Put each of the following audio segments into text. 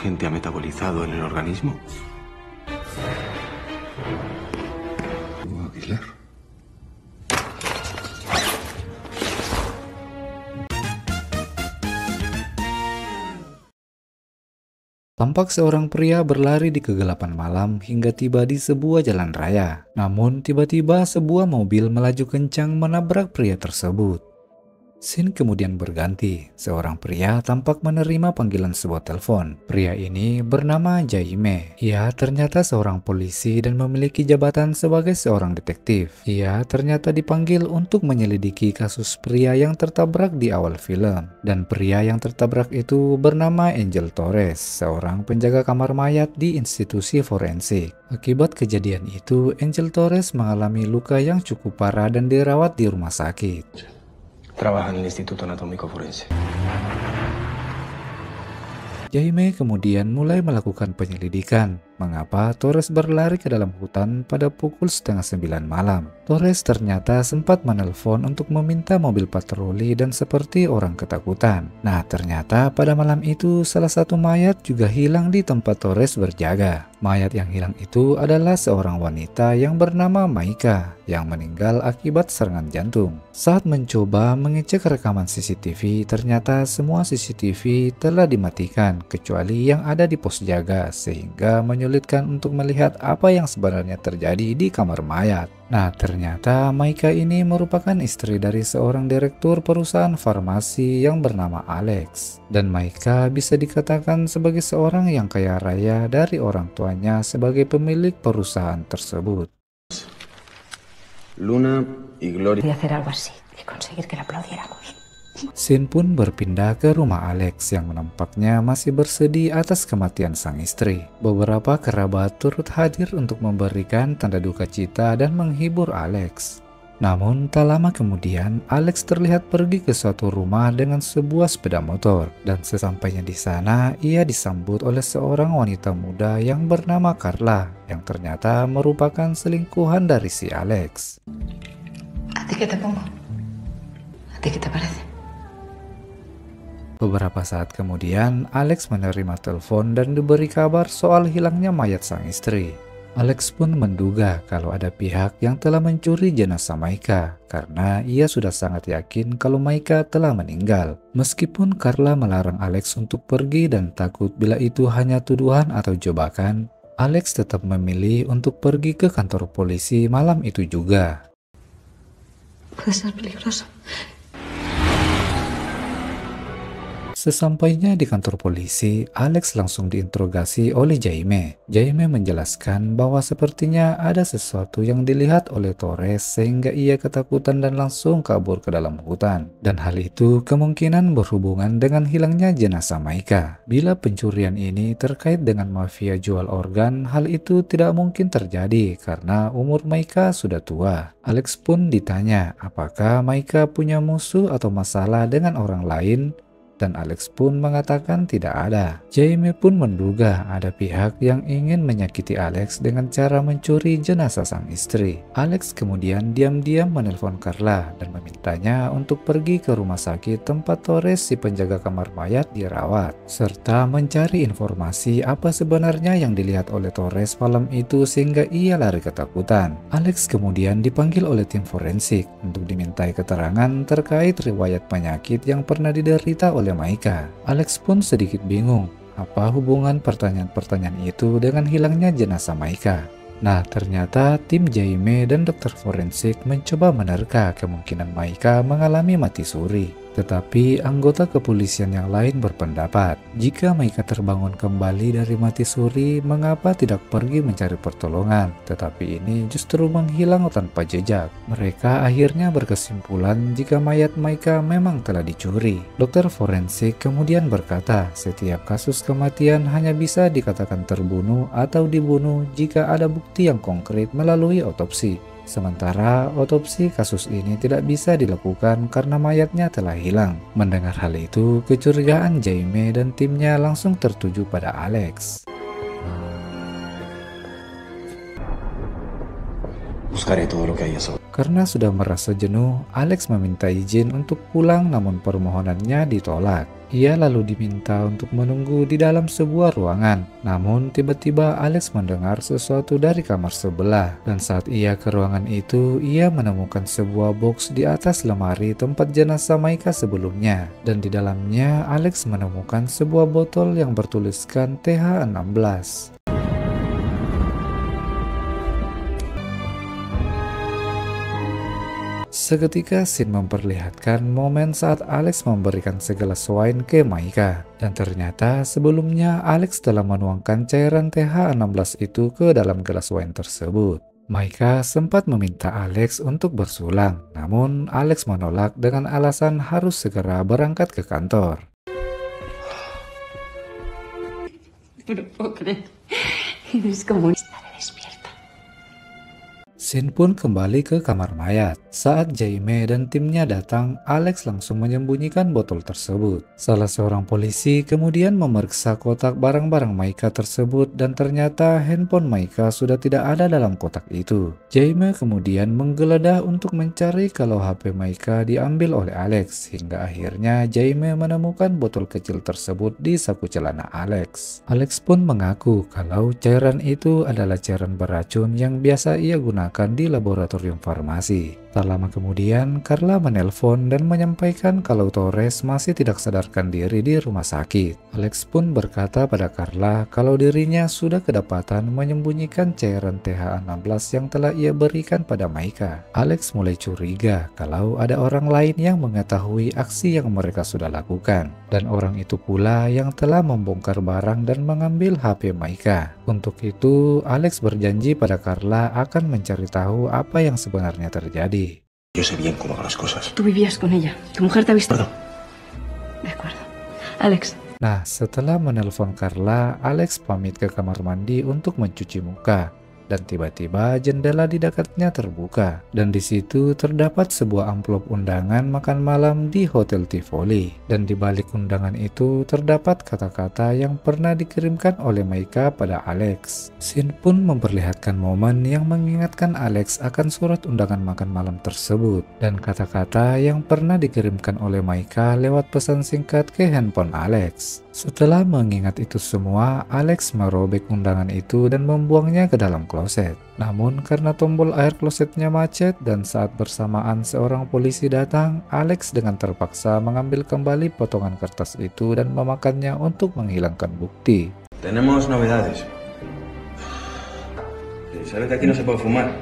agente ha metabolizado en el organismo. Aguilar. Tampak seorang pria berlari di kegelapan malam hingga tiba di sebuah jalan raya. Namun tiba-tiba sebuah mobil melaju kencang menabrak pria tersebut. Scene kemudian berganti. Seorang pria tampak menerima panggilan sebuah telepon. Pria ini bernama Jaime. Ia ternyata seorang polisi dan memiliki jabatan sebagai seorang detektif. Ia ternyata dipanggil untuk menyelidiki kasus pria yang tertabrak di awal film. Dan pria yang tertabrak itu bernama Angel Torres, seorang penjaga kamar mayat di institusi forensik. Akibat kejadian itu, Angel Torres mengalami luka yang cukup parah dan dirawat di rumah sakit. Trabaja en el Instituto Anatómico Forense. Jaime kemudian mulai melakukan penyelidikan. Mengapa Torres berlari ke dalam hutan pada pukul 8:30 malam? Torres ternyata sempat menelpon untuk meminta mobil patroli dan seperti orang ketakutan. Nah, ternyata pada malam itu salah satu mayat juga hilang di tempat Torres berjaga. Mayat yang hilang itu adalah seorang wanita yang bernama Maika yang meninggal akibat serangan jantung. Saat mencoba mengecek rekaman CCTV, ternyata semua CCTV telah dimatikan kecuali yang ada di pos jaga sehingga menyulitkan untuk melihat apa yang sebenarnya terjadi di kamar mayat. Nah, ternyata Maika ini merupakan istri dari seorang direktur perusahaan farmasi yang bernama Alex. Dan Maika bisa dikatakan sebagai seorang yang kaya raya dari orang tuanya sebagai pemilik perusahaan tersebut. Luna y Gloria. Voy a hacer algo así y conseguir que la aplaudiéramos. Scene pun berpindah ke rumah Alex yang nampaknya masih bersedih atas kematian sang istri. Beberapa kerabat turut hadir untuk memberikan tanda duka cita dan menghibur Alex. Namun tak lama kemudian Alex terlihat pergi ke suatu rumah dengan sebuah sepeda motor, dan sesampainya di sana ia disambut oleh seorang wanita muda yang bernama Carla yang ternyata merupakan selingkuhan dari si Alex. ¿A ti qué te pongo? ¿A ti qué te parece? Beberapa saat kemudian, Alex menerima telepon dan diberi kabar soal hilangnya mayat sang istri. Alex pun menduga kalau ada pihak yang telah mencuri jenazah Maika karena ia sudah sangat yakin kalau Maika telah meninggal. Meskipun Carla melarang Alex untuk pergi dan takut bila itu hanya tuduhan atau jebakan, Alex tetap memilih untuk pergi ke kantor polisi malam itu juga. Puede ser peligroso. Sesampainya di kantor polisi, Alex langsung diinterogasi oleh Jaime. Jaime menjelaskan bahwa sepertinya ada sesuatu yang dilihat oleh Torres sehingga ia ketakutan dan langsung kabur ke dalam hutan. Dan hal itu kemungkinan berhubungan dengan hilangnya jenazah Maika. Bila pencurian ini terkait dengan mafia jual organ, hal itu tidak mungkin terjadi karena umur Maika sudah tua. Alex pun ditanya apakah Maika punya musuh atau masalah dengan orang lain, dan Alex pun mengatakan tidak ada. Jaime pun menduga ada pihak yang ingin menyakiti Alex dengan cara mencuri jenazah sang istri. Alex kemudian diam-diam menelpon Carla dan memintanya untuk pergi ke rumah sakit tempat Torres si penjaga kamar mayat dirawat, serta mencari informasi apa sebenarnya yang dilihat oleh Torres malam itu sehingga ia lari ketakutan. Alex kemudian dipanggil oleh tim forensik untuk dimintai keterangan terkait riwayat penyakit yang pernah diderita oleh Maika. Alex pun sedikit bingung apa hubungan pertanyaan-pertanyaan itu dengan hilangnya jenazah Maika. Nah, ternyata tim Jaime dan dokter forensik mencoba menerka kemungkinan Maika mengalami mati suri. Tetapi anggota kepolisian yang lain berpendapat, jika Maika terbangun kembali dari mati suri, mengapa tidak pergi mencari pertolongan, tetapi ini justru menghilang tanpa jejak. Mereka akhirnya berkesimpulan jika mayat Maika memang telah dicuri. Dokter forensik kemudian berkata, setiap kasus kematian hanya bisa dikatakan terbunuh atau dibunuh jika ada bukti yang konkret melalui otopsi. Sementara otopsi kasus ini tidak bisa dilakukan karena mayatnya telah hilang. Mendengar hal itu, kecurigaan Jaime dan timnya langsung tertuju pada Alex. Buscaré todo lo que haya sobre. Karena sudah merasa jenuh, Alex meminta izin untuk pulang namun permohonannya ditolak. Ia lalu diminta untuk menunggu di dalam sebuah ruangan. Namun tiba-tiba Alex mendengar sesuatu dari kamar sebelah. Dan saat ia ke ruangan itu, ia menemukan sebuah box di atas lemari tempat jenazah Maika sebelumnya. Dan di dalamnya Alex menemukan sebuah botol yang bertuliskan TH16. Seketika scene memperlihatkan momen saat Alex memberikan segelas wine ke Maika. Dan ternyata sebelumnya Alex telah menuangkan cairan TH16 itu ke dalam gelas wine tersebut. Maika sempat meminta Alex untuk bersulang, namun Alex menolak dengan alasan harus segera berangkat ke kantor. No lo puedo creer. Es como estar despierta. Scene pun kembali ke kamar mayat. Saat Jaime dan timnya datang, Alex langsung menyembunyikan botol tersebut. Salah seorang polisi kemudian memeriksa kotak barang-barang Maika tersebut dan ternyata handphone Maika sudah tidak ada dalam kotak itu. Jaime kemudian menggeledah untuk mencari kalau HP Maika diambil oleh Alex, hingga akhirnya Jaime menemukan botol kecil tersebut di saku celana Alex. Alex pun mengaku kalau cairan itu adalah cairan beracun yang biasa ia gunakan di laboratorium farmasi. Tak lama kemudian, Carla menelpon dan menyampaikan kalau Torres masih tidak sadarkan diri di rumah sakit. Alex pun berkata pada Carla kalau dirinya sudah kedapatan menyembunyikan cairan TH16 yang telah ia berikan pada Maika. Alex mulai curiga kalau ada orang lain yang mengetahui aksi yang mereka sudah lakukan. Dan orang itu pula yang telah membongkar barang dan mengambil HP Maika. Untuk itu, Alex berjanji pada Carla akan mencari tahu apa yang sebenarnya terjadi. Yo sé bien cómo van las cosas. Tú vivías con ella. Tu mujer te ha visto. Perdón. De acuerdo. Alex, Nah, setelah menelpon Carla, Alex pamit ke kamar mandi untuk mencuci muka. Dan tiba-tiba jendela di dekatnya terbuka. Dan di situ terdapat sebuah amplop undangan makan malam di Hotel Tivoli. Dan di balik undangan itu terdapat kata-kata yang pernah dikirimkan oleh Maika pada Alex. Scene pun memperlihatkan momen yang mengingatkan Alex akan surat undangan makan malam tersebut. Dan kata-kata yang pernah dikirimkan oleh Maika lewat pesan singkat ke handphone Alex. Setelah mengingat itu semua, Alex merobek undangan itu dan membuangnya ke dalam kloset. Namun karena tombol air klosetnya macet dan saat bersamaan seorang polisi datang, Alex dengan terpaksa mengambil kembali potongan kertas itu dan memakannya untuk menghilangkan bukti. Tenemos novedades. ¿Sabes que aquí no se puede fumar?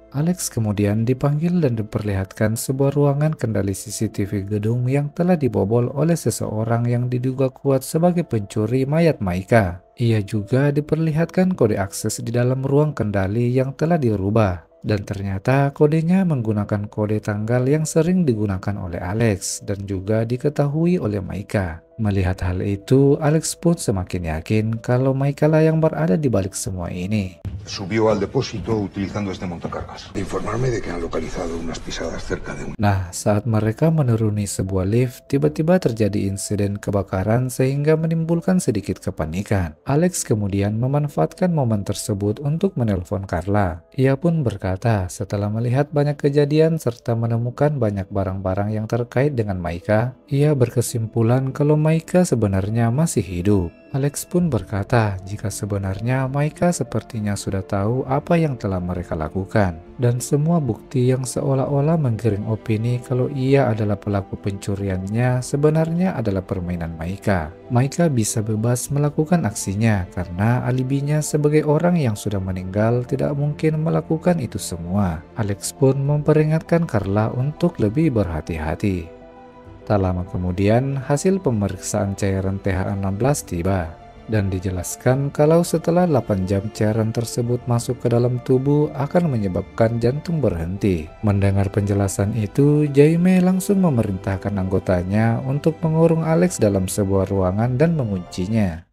Alex kemudian dipanggil dan diperlihatkan sebuah ruangan kendali CCTV gedung yang telah dibobol oleh seseorang yang diduga kuat sebagai pencuri mayat Maika. Ia juga diperlihatkan kode akses di dalam ruang kendali yang telah dirubah. Dan ternyata kodenya menggunakan kode tanggal yang sering digunakan oleh Alex dan juga diketahui oleh Maika. Melihat hal itu, Alex pun semakin yakin kalau Maika lah yang berada di balik semua ini. Subió al depósito utilizando este montacargas. De informarme de que han localizado unas pisadas cerca de un... Nah, saat mereka menuruni sebuah lift, tiba-tiba terjadi insiden kebakaran sehingga menimbulkan sedikit kepanikan. Alex kemudian memanfaatkan momen tersebut untuk menelpon Carla. Ia pun berkata setelah melihat banyak kejadian serta menemukan banyak barang-barang yang terkait dengan Maika, ia berkesimpulan kalau Maika sebenarnya masih hidup. Alex pun berkata jika sebenarnya Maika sepertinya sudah tahu apa yang telah mereka lakukan. Dan semua bukti yang seolah-olah menggiring opini kalau ia adalah pelaku pencuriannya sebenarnya adalah permainan Maika. Maika bisa bebas melakukan aksinya karena alibinya sebagai orang yang sudah meninggal tidak mungkin melakukan itu semua. Alex pun memperingatkan Carla untuk lebih berhati-hati. Tak lama kemudian, hasil pemeriksaan cairan TH16 tiba dan dijelaskan kalau setelah 8 jam cairan tersebut masuk ke dalam tubuh akan menyebabkan jantung berhenti. Mendengar penjelasan itu, Jaime langsung memerintahkan anggotanya untuk mengurung Alex dalam sebuah ruangan dan menguncinya.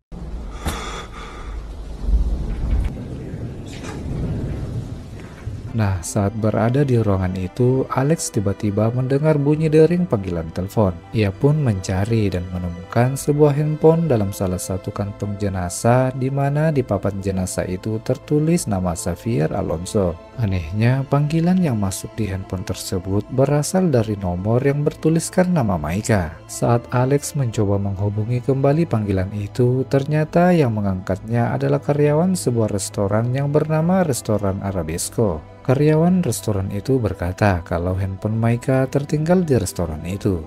Nah, saat berada di ruangan itu, Alex tiba-tiba mendengar bunyi dering panggilan telepon. Ia pun mencari dan menemukan sebuah handphone dalam salah satu kantong jenazah, di mana di papan jenazah itu tertulis nama Xavier Alonso. Anehnya, panggilan yang masuk di handphone tersebut berasal dari nomor yang bertuliskan nama Maika. Saat Alex mencoba menghubungi kembali panggilan itu, ternyata yang mengangkatnya adalah karyawan sebuah restoran yang bernama Restoran Arabesco. Karyawan restoran itu berkata kalau handphone Maika tertinggal di restoran itu.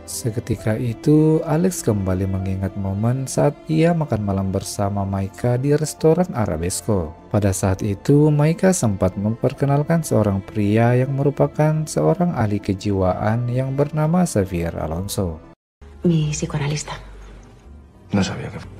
Seketika itu, Alex kembali mengingat momen saat ia makan malam bersama Maika di restoran Arabesco. Pada saat itu, Maika sempat memperkenalkan seorang pria yang merupakan seorang ahli kejiwaan yang bernama Xavier Alonso. Mi psicoanalista. No sabía que...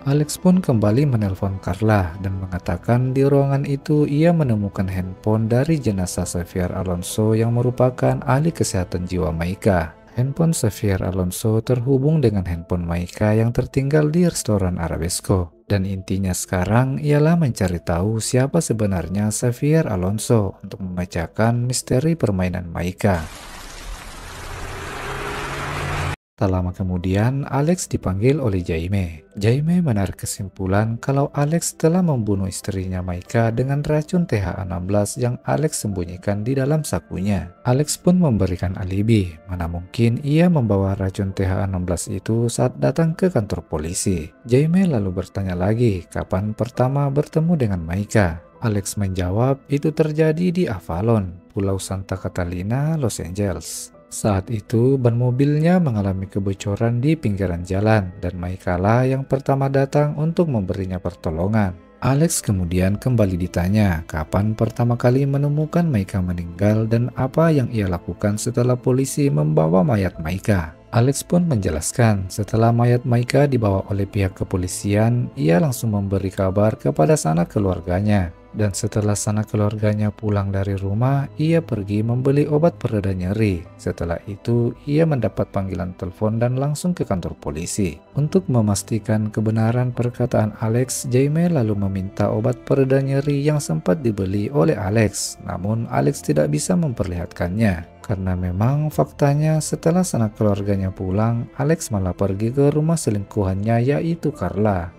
Alex pun kembali menelpon Carla dan mengatakan di ruangan itu ia menemukan handphone dari jenazah Xavier Alonso yang merupakan ahli kesehatan jiwa Maika. Handphone Xavier Alonso terhubung dengan handphone Maika yang tertinggal di restoran Arabesco. Dan intinya sekarang ialah mencari tahu siapa sebenarnya Xavier Alonso untuk memecahkan misteri permainan Maika. Tak lama kemudian, Alex dipanggil oleh Jaime. Jaime menarik kesimpulan kalau Alex telah membunuh istrinya Maika dengan racun THA-16 yang Alex sembunyikan di dalam sakunya. Alex pun memberikan alibi, mana mungkin ia membawa racun THA-16 itu saat datang ke kantor polisi. Jaime lalu bertanya lagi kapan pertama bertemu dengan Maika. Alex menjawab itu terjadi di Avalon, Pulau Santa Catalina, Los Angeles. Saat itu, ban mobilnya mengalami kebocoran di pinggiran jalan dan Maika lah yang pertama datang untuk memberinya pertolongan. Alex kemudian kembali ditanya kapan pertama kali menemukan Maika meninggal dan apa yang ia lakukan setelah polisi membawa mayat Maika. Alex pun menjelaskan setelah mayat Maika dibawa oleh pihak kepolisian, ia langsung memberi kabar kepada sanak keluarganya. Dan setelah sanak keluarganya pulang dari rumah, ia pergi membeli obat pereda nyeri. Setelah itu, ia mendapat panggilan telepon dan langsung ke kantor polisi. Untuk memastikan kebenaran perkataan Alex, Jaime lalu meminta obat pereda nyeri yang sempat dibeli oleh Alex. Namun, Alex tidak bisa memperlihatkannya. Karena memang faktanya setelah sanak keluarganya pulang, Alex malah pergi ke rumah selingkuhannya yaitu Carla.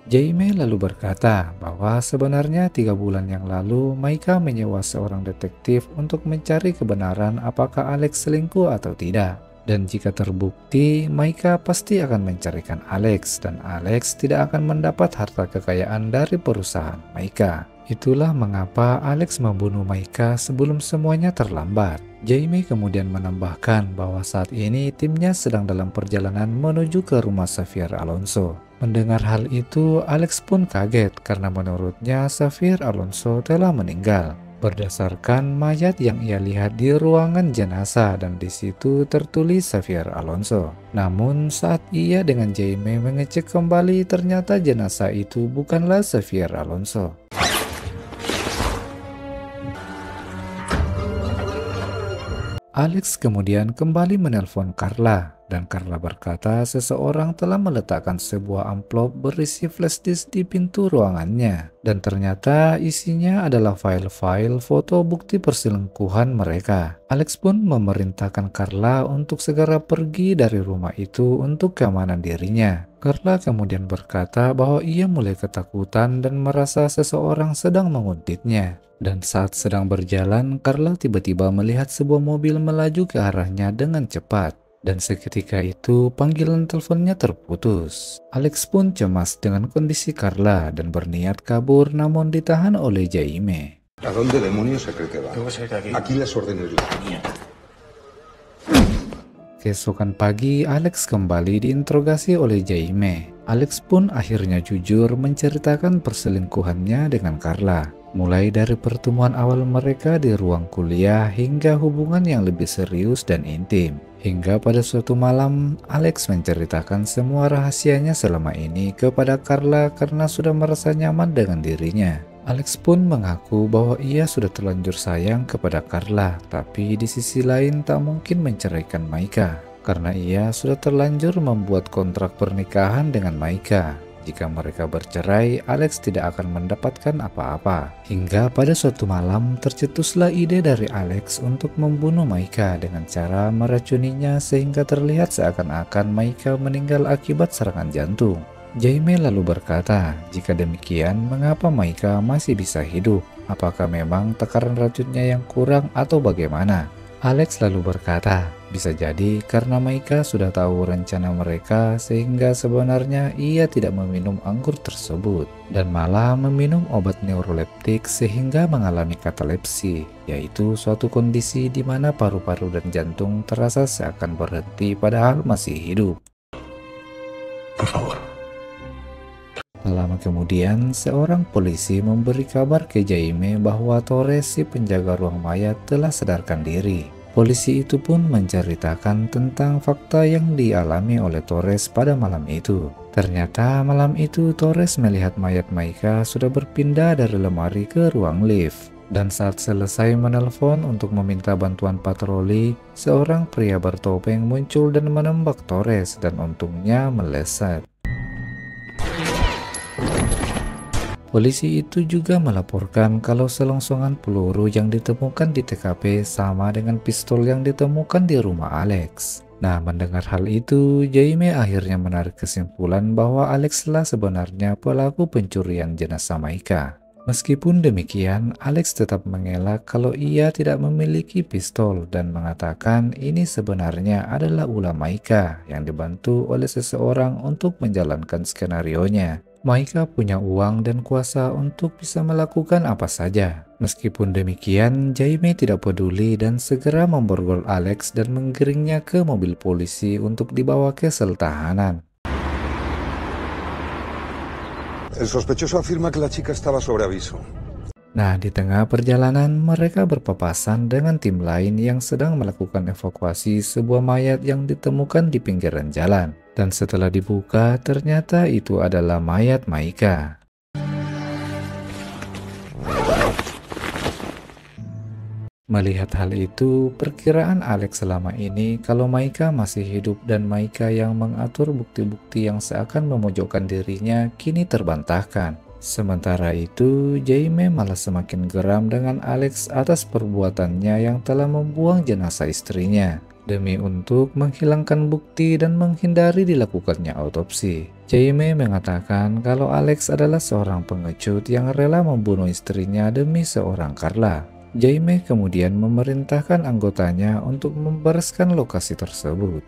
Jaime lalu berkata bahwa sebenarnya 3 bulan yang lalu Maika menyewa seorang detektif untuk mencari kebenaran apakah Alex selingkuh atau tidak. Dan jika terbukti, Maika pasti akan mencarikan Alex dan Alex tidak akan mendapat harta kekayaan dari perusahaan Maika. Itulah mengapa Alex membunuh Maika sebelum semuanya terlambat. Jaime kemudian menambahkan bahwa saat ini timnya sedang dalam perjalanan menuju ke rumah Xavier Alonso. Mendengar hal itu, Alex pun kaget karena menurutnya Xavier Alonso telah meninggal. Berdasarkan mayat yang ia lihat di ruangan jenazah dan di situ tertulis Xavier Alonso. Namun saat ia dengan Jaime mengecek kembali ternyata jenazah itu bukanlah Xavier Alonso. Alex kemudian kembali menelpon Carla dan Carla berkata seseorang telah meletakkan sebuah amplop berisi flash disk di pintu ruangannya dan ternyata isinya adalah file-file foto bukti perselingkuhan mereka. Alex pun memerintahkan Carla untuk segera pergi dari rumah itu untuk keamanan dirinya. Carla kemudian berkata bahwa ia mulai ketakutan dan merasa seseorang sedang menguntitnya. Dan saat sedang berjalan, Carla tiba-tiba melihat sebuah mobil melaju ke arahnya dengan cepat. Dan seketika itu, panggilan teleponnya terputus. Alex pun cemas dengan kondisi Carla dan berniat kabur namun ditahan oleh Jaime. ¿A dónde demonios se cree que va? Tengo que salir de aquí. Aquí las órdenes de la Mierda. Keesokan pagi, Alex kembali diinterogasi oleh Jaime. Alex pun akhirnya jujur menceritakan perselingkuhannya dengan Carla. Mulai dari pertemuan awal mereka di ruang kuliah hingga hubungan yang lebih serius dan intim. Hingga pada suatu malam, Alex menceritakan semua rahasianya selama ini kepada Carla karena sudah merasa nyaman dengan dirinya. Alex pun mengaku bahwa ia sudah terlanjur sayang kepada Carla, tapi di sisi lain tak mungkin menceraikan Maika. Karena ia sudah terlanjur membuat kontrak pernikahan dengan Maika. jika mereka bercerai, Alex tidak akan mendapatkan apa-apa. Hingga pada suatu malam tercetuslah ide dari Alex untuk membunuh Maika dengan cara meracuninya sehingga terlihat seakan-akan Maika meninggal akibat serangan jantung. Jaime lalu berkata, jika demikian mengapa Maika masih bisa hidup? Apakah memang takaran racunnya yang kurang atau bagaimana? Alex lalu berkata, bisa jadi karena Maika sudah tahu rencana mereka sehingga sebenarnya ia tidak meminum anggur tersebut dan malah meminum obat neuroleptik sehingga mengalami katalepsi, yaitu suatu kondisi di mana paru-paru dan jantung terasa seakan berhenti padahal masih hidup. Por favor. Tak lama kemudian, seorang polisi memberi kabar ke Jaime bahwa Torres, si penjaga ruang mayat, telah sadarkan diri. Polisi itu pun menceritakan tentang fakta yang dialami oleh Torres pada malam itu. Ternyata malam itu Torres melihat mayat Maika sudah berpindah dari lemari ke ruang lift. Dan saat selesai menelpon untuk meminta bantuan patroli, seorang pria bertopeng muncul dan menembak Torres dan untungnya meleset. Polisi itu juga melaporkan kalau selongsongan peluru yang ditemukan di TKP sama dengan pistol yang ditemukan di rumah Alex. Nah, mendengar hal itu, Jaime akhirnya menarik kesimpulan bahwa Alex lah sebenarnya pelaku pencurian jenazah Maika. Meskipun demikian, Alex tetap mengelak kalau ia tidak memiliki pistol dan mengatakan ini sebenarnya adalah ulah Maika yang dibantu oleh seseorang untuk menjalankan skenarionya. Maika punya uang dan kuasa untuk bisa melakukan apa saja. Meskipun demikian, Jaime tidak peduli dan segera memborgol Alex dan menggiringnya ke mobil polisi untuk dibawa ke sel tahanan. El sospechoso afirma que la chica estaba sobre aviso. Nah, di tengah perjalanan mereka berpapasan dengan tim lain yang sedang melakukan evakuasi sebuah mayat yang ditemukan di pinggiran jalan. Dan setelah dibuka, ternyata itu adalah mayat Maika. Melihat hal itu, perkiraan Alex selama ini kalau Maika masih hidup dan Maika yang mengatur bukti-bukti yang seakan memojokkan dirinya kini terbantahkan. Sementara itu, Jaime malah semakin geram dengan Alex atas perbuatannya yang telah membuang jenazah istrinya demi untuk menghilangkan bukti dan menghindari dilakukannya autopsi. Jaime mengatakan kalau Alex adalah seorang pengecut yang rela membunuh istrinya demi seorang Carla. Jaime kemudian memerintahkan anggotanya untuk membereskan lokasi tersebut.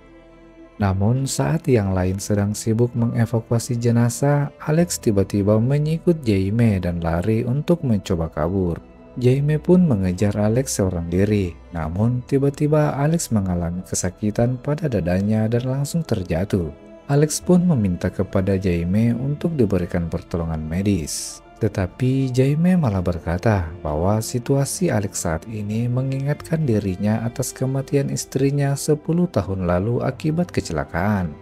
Namun saat yang lain sedang sibuk mengevakuasi jenazah, Alex tiba-tiba menyikut Jaime dan lari untuk mencoba kabur. Jaime pun mengejar Alex seorang diri, namun tiba-tiba Alex mengalami kesakitan pada dadanya dan langsung terjatuh. Alex pun meminta kepada Jaime untuk diberikan pertolongan medis. Tetapi Jaime malah berkata bahwa situasi Alex saat ini mengingatkan dirinya atas kematian istrinya 10 tahun lalu akibat kecelakaan.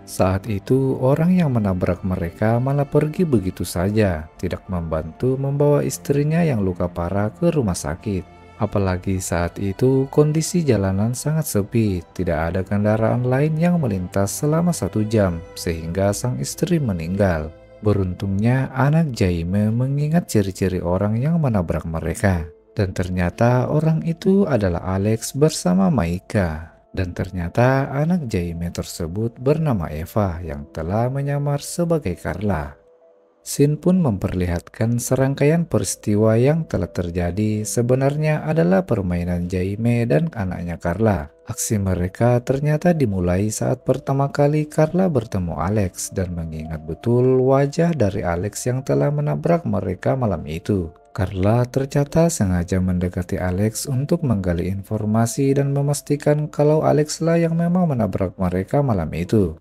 Saat itu, orang yang menabrak mereka malah pergi begitu saja, tidak membantu membawa istrinya yang luka parah ke rumah sakit. Apalagi saat itu kondisi jalanan sangat sepi, tidak ada kendaraan lain yang melintas selama 1 jam, sehingga sang istri meninggal. Beruntungnya anak Jaime mengingat ciri-ciri orang yang menabrak mereka. Dan ternyata orang itu adalah Alex bersama Maika. Dan ternyata anak Jaime tersebut bernama Eva yang telah menyamar sebagai Carla. Scene pun memperlihatkan serangkaian peristiwa yang telah terjadi sebenarnya adalah permainan Jaime dan anaknya Carla. Aksi mereka ternyata dimulai saat pertama kali Carla bertemu Alex dan mengingat betul wajah dari Alex yang telah menabrak mereka malam itu. Carla ternyata sengaja mendekati Alex untuk menggali informasi dan memastikan kalau Alex lah yang memang menabrak mereka malam itu.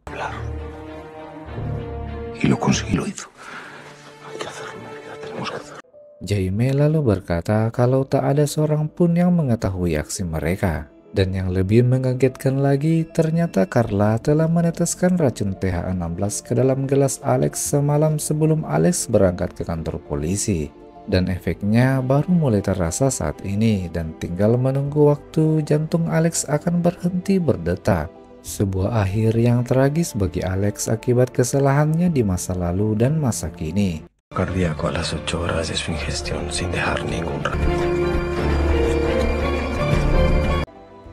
Jaime lalu berkata kalau tak ada seorang pun yang mengetahui aksi mereka. Dan yang lebih mengagetkan lagi, ternyata Carla telah meneteskan racun TH16 ke dalam gelas Alex semalam sebelum Alex berangkat ke kantor polisi. Dan efeknya baru mulai terasa saat ini dan tinggal menunggu waktu jantung Alex akan berhenti berdetak. Sebuah akhir yang tragis bagi Alex akibat kesalahannya di masa lalu dan masa kini. Cardíaco a las 8 horas de su ingestión sin dejar ningún rastro.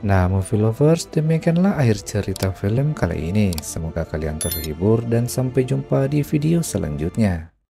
Nah, movie lovers, demikianlah akhir cerita film kali ini. Semoga kalian terhibur dan sampai jumpa di video selanjutnya.